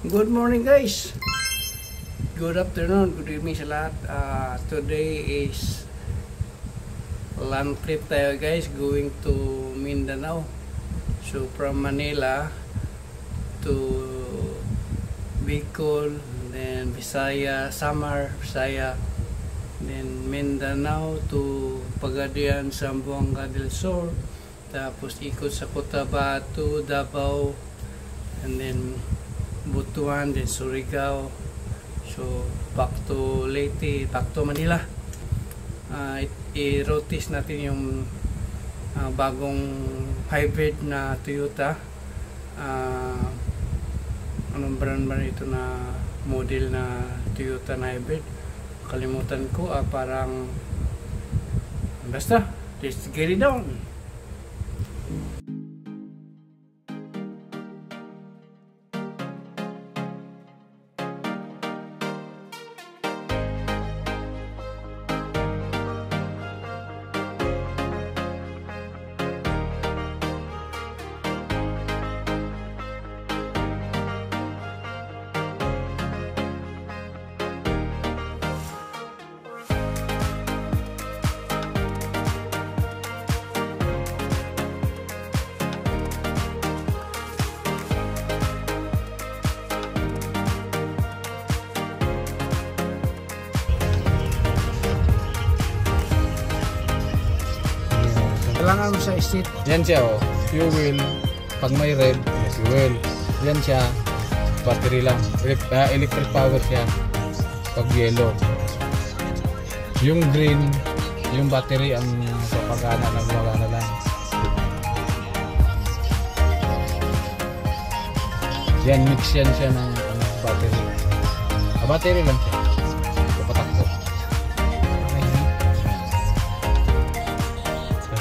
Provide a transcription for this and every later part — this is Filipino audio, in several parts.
Good morning guys. Good afternoon, good evening sa lahat. Today is land trip tayo guys, going to Mindanao. So from Manila to Bicol, then Visaya, Samar, Visaya, then Mindanao to Pagadian, Zamboanga del Sur, tapos ikot sa Cotabato, Davao, and then Butuan, then Surigao. So back to Leyte, back to Manila. I-rotis natin yung bagong hybrid na Toyota. Anong brand ba ito na model na Toyota na hybrid? Kalimutan ko, parang basta, let's get it down. Kailangan mo sa seat. Yan siya fuel. Pag may red, fuel. Yan siya, battery lang. Electric power siya. Pag yellow. Yung green, yung battery ang papagana, nagwagana lang. Yan, mix yan siya ng battery. Battery lang siya. Papatakbo.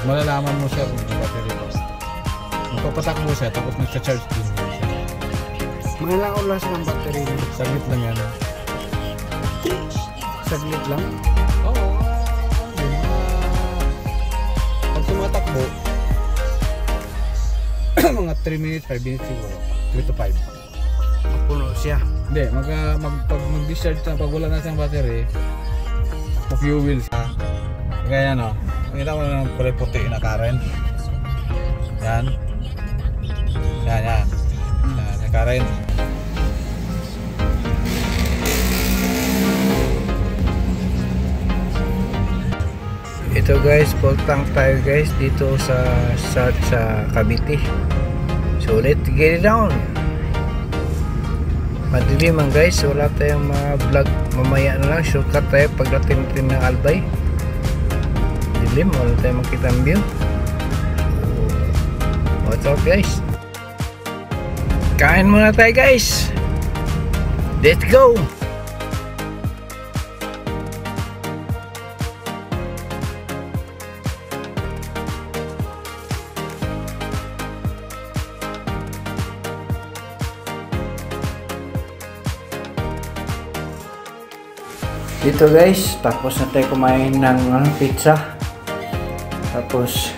Malalaman mo siya kung yung battery mo. Magpapatakbo siya, tapos nagsa-charge din siya. Mga ilang oras ng battery niya? Saglit lang yan. Saglit lang? Oo. Pag tumatakbo, mga 3 minutes, 5 minutes siguro. 3 to 5. Puno siya? Hindi, pag mag-discharge na, pag wala na siyang battery, fuel siya. Kaya yan o. Nakita mo na ng kulay puti na current. Yan. Yan. Yan, yung current. Ito guys, full tank tayo guys dito sa Cavite. So let's get it down. Madilim man guys, wala tayong mga vlog. Mamaya na lang, shortcut tayo pagdating natin ng Albay. Wala tayo makita ang view. What's up guys? Kain muna tayo guys. Let's go. Dito guys, tapos na tayo kumain ng pizza. Tapos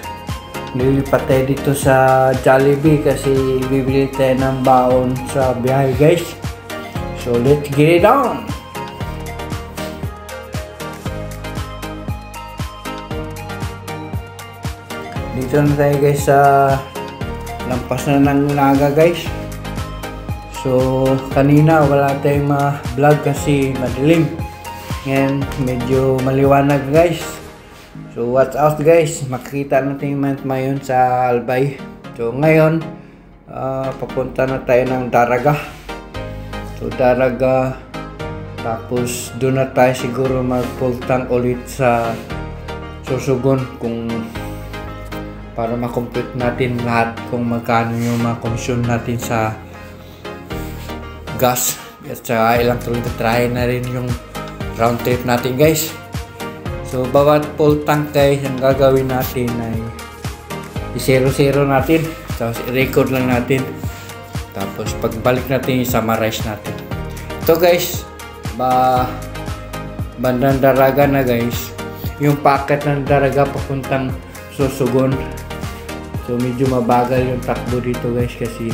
lilipat tayo dito sa Jollibee kasi bibili tayo ng baon sa biyahe guys. So let's get it on! Dito na tayo guys sa lampas na ng Naga guys. So kanina wala tayong ma-vlog kasi madilim. Ngayon medyo maliwanag guys. So watch out guys, makikita natin yung mayon sa Albay. So ngayon, papunta na tayo ng Daraga. So Daraga, tapos doon na tayo siguro mag-full tank ulit sa Sorsogon kung para makomplete natin lahat kung magkano yung makonsume natin sa gas. At saka ilang tuloy na try na rin yung round trip natin guys. So bawat full tank guys, ang gagawin natin ay i-0-0 natin, tapos i-record lang natin, tapos pagbalik natin i-summarize natin. Ito guys, bandang Daraga na guys, yung packet ng Daraga papuntang Sorsogon. So medyo mabagal yung takbo dito guys kasi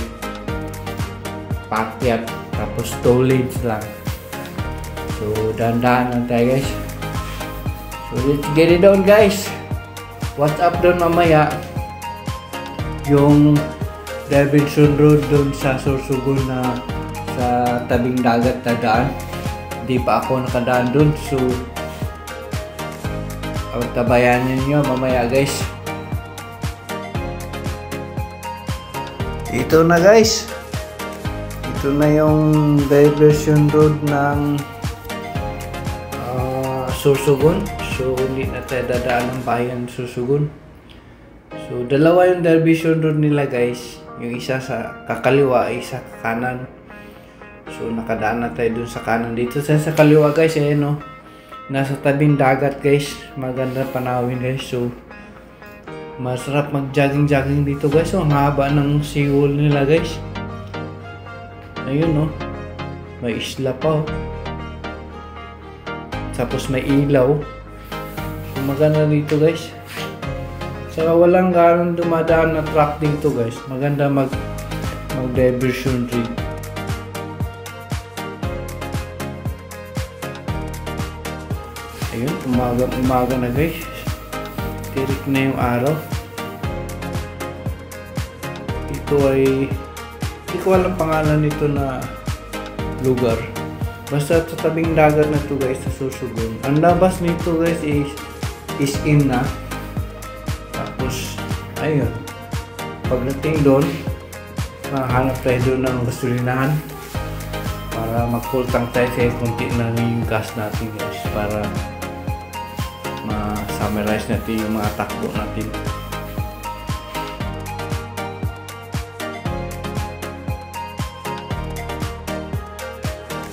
paakyat, Tapos toe leads lang. So dahan-dahan lang tayo guys. So let's get it on guys. What's up doon mamaya? Yung Davidson Road doon sa Sorsogon na sa tabing dagat na daan. Di pa ako nakadaan doon. So tabayanin nyo mamaya guys. Ito na guys. Ito na yung diversion road ng Sorsogon. So hindi na tayo dadaan ng bayan Sorsogon. So dalawa yung diversion road nila guys. Yung isa sa kakaliwa, isa kanan. So nakadaan na tayo dun sa kanan. Dito sa kaliwa guys, ayan o. Nasa tabing dagat guys. Maganda panawin guys. So masarap mag-jogging dito guys. So ang haba ng seawall nila guys. Ayun o. May isla pa o. Tapos may ilaw. So maganda dito guys. Saka walang ganang dumadaan na truck dito guys. Maganda mag-diversion rig. Ayun, umaga na guys. Tirik na yung araw. Ito ay hindi ko alam pangalan nito na lugar. Basta sa tabing dagat na to guys sa Sorsogon. Ang labas nito guys is in na. Tapos ayun. Pagdating doon, mahanap tayo doon ng gasolinahan para mag-full-tank tayo kasi kunti na yung gas natin guys para ma-summarize natin yung mga takbo natin.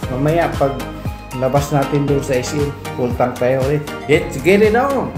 Mamaya pag labas natin doon sa SM, full tank tayo ulit. Let's get it on!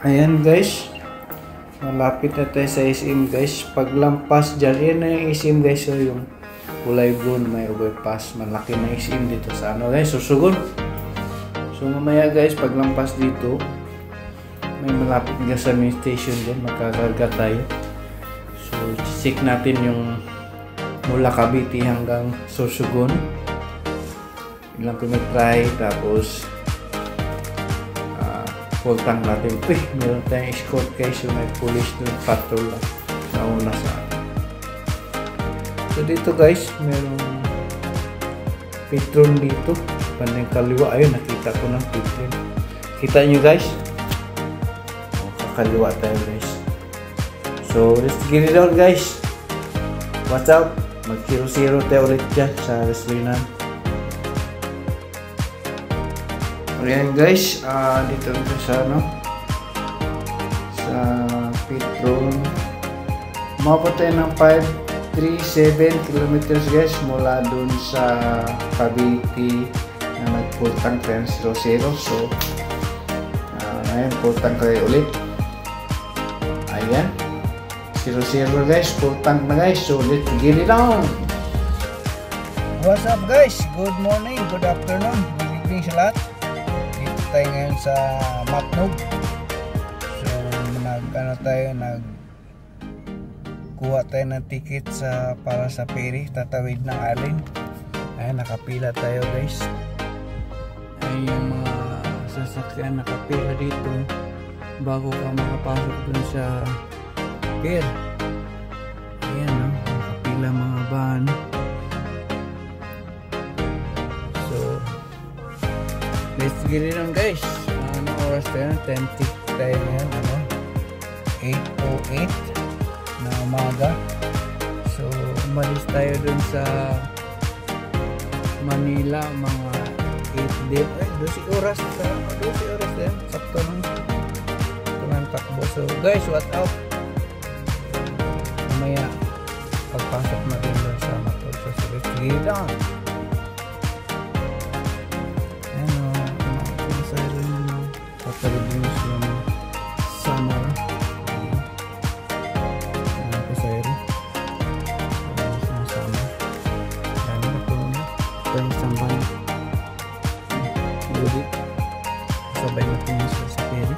Ayan guys, malapit na tayo sa SM guys. Paglampas dyan, yan na yung SM guys. So yung kulay brown, may overpass. Malaki na SM dito sa ano guys, Sorsogon. So mamaya guys, paglampas dito, may malapit nga sa main station dyan. Makakarga tayo. So check natin yung mula Cavite hanggang Sorsogon. Ilang kilometrahe, tapos full tank natin. Uy, meron tayong escort guys. So may police doon, patrol lang nauna sa atin. So dito guys, merong Petron dito. Pandang kaliwa. Ayun, nakita ko ng Petron. Kita nyo guys? Kakaliwa tayo guys. So let's get it on guys. Watch out. Mag 0-0 tayo ulit dyan sa gasolinahan. Ayan guys, dito sa ano, sa Petron. umabot tayo ng 537 kilometers guys mula dun sa Cavite na nagpultang tayo 00. So ngayon pultang tayo ulit. Ayan 00 guys, pultang na guys. So let's get it on. What's up guys? Good morning, good afternoon, good evening sa lahat. Dito tayo ngayon sa Matnog. So kuha tayo ng ticket para sa ferry, tatawid ng Alin. Ayan, nakapila tayo guys. Ayan yung mga sasakyan nakapila dito bago ka makapasok dun sa pier. Ayan nakapila mga van. So let's get it on guys. Ano oras tayo? 10 tayo ngayon, 8:08 na umaga. So umalis tayo dun sa Manila mga 12 oras din, sakto nung takbo. So guys, what up? Mamaya pagpasok natin dun sa Matnog sa Silidan. Patawid din sila ng summer. Sabay natin sa ferry.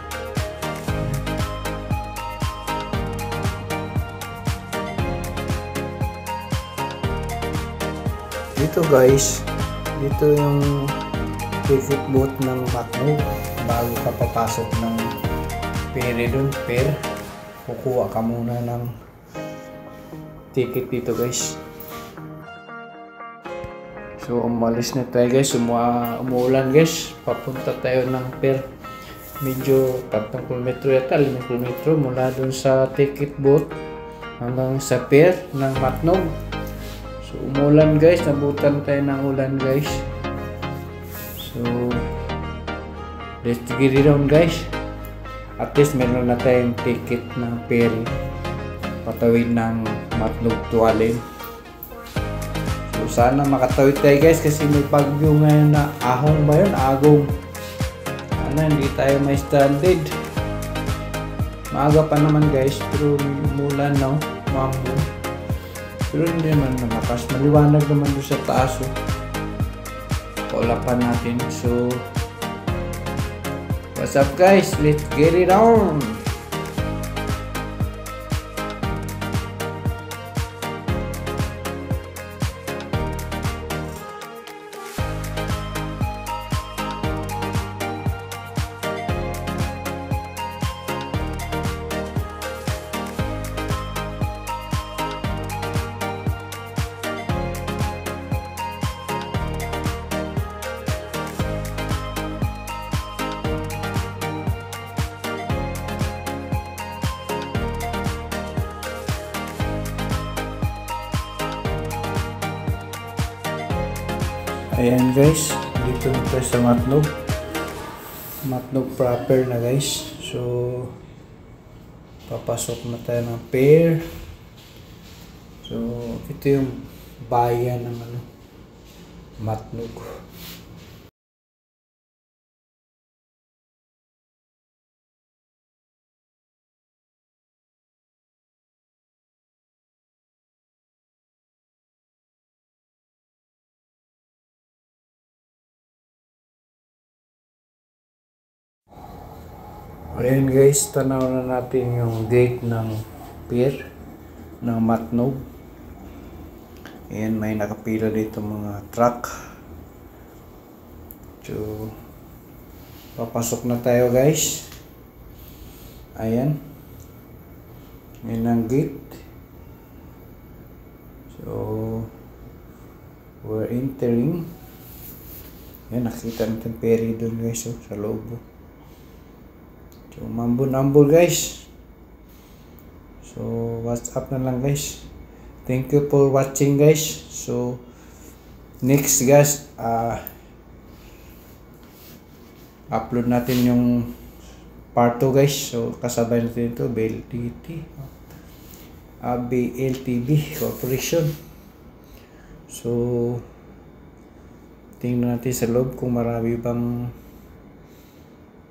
Dito guys, dito yung ticket booth ng Matnog. Bago ka papasok ng ferry dun, kukuha ka muna ng ticket dito guys. So umalis na tayo guys, umuulan guys, papunta tayo ng pier. Medyo 3 kilometro yata, 5 kilometro mula dun sa ticket booth hanggang sa pier ng Matnog. So umuulan guys, nabutan tayo ng ulan guys. So let's get it on guys. At least meron na tayong ticket ng ferry patawid ng Matnog to Alin. So sana makatawid tayo guys kasi may bagyo ngayon na ahong ba yun? Agong. Sana hindi tayo may stranded. Maaga pa naman guys pero umulan no? Mambo. Pero hindi naman malakas. Maliwanag naman doon sa taas. Kaulapan natin. So what's up guys? Let's get it on! Ayan guys, dito na tayo sa Matnog proper na guys. So papasok na tayo ng pier. So ito yung bayan ng Matnog. Ayan guys, tanaw na natin yung gate ng pier ng Matnog. Ayan, may nakapila dito mga truck. So papasok na tayo guys. Ayan, yan ang gate. So we're entering. Ayan, nakita natin ferry doon guys, sa loob. So mambul guys. So what's up na lang guys. Thank you for watching guys. So next guys, upload natin yung part 2 guys. So kasabay natin ito, BLTT. ABLTB Corporation. So tingnan natin sa loob kung marami bang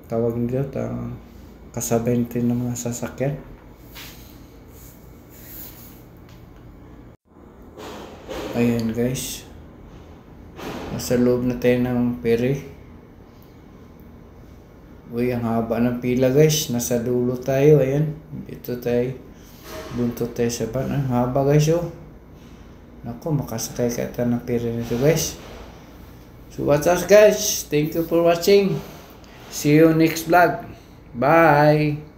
tawag nito, kasabay natin ng mga sasakyan. Ayan guys, nasa loob na tayo ng ferry. Uy, ang haba ng pila guys, nasa dulo tayo. Ayan, dito tayo, buntot tayo sa van. Ang haba guys, oh. Naku, makasakay ka tayo ng ferry nito guys. So what's up guys, thank you for watching. See you next vlog. Bye.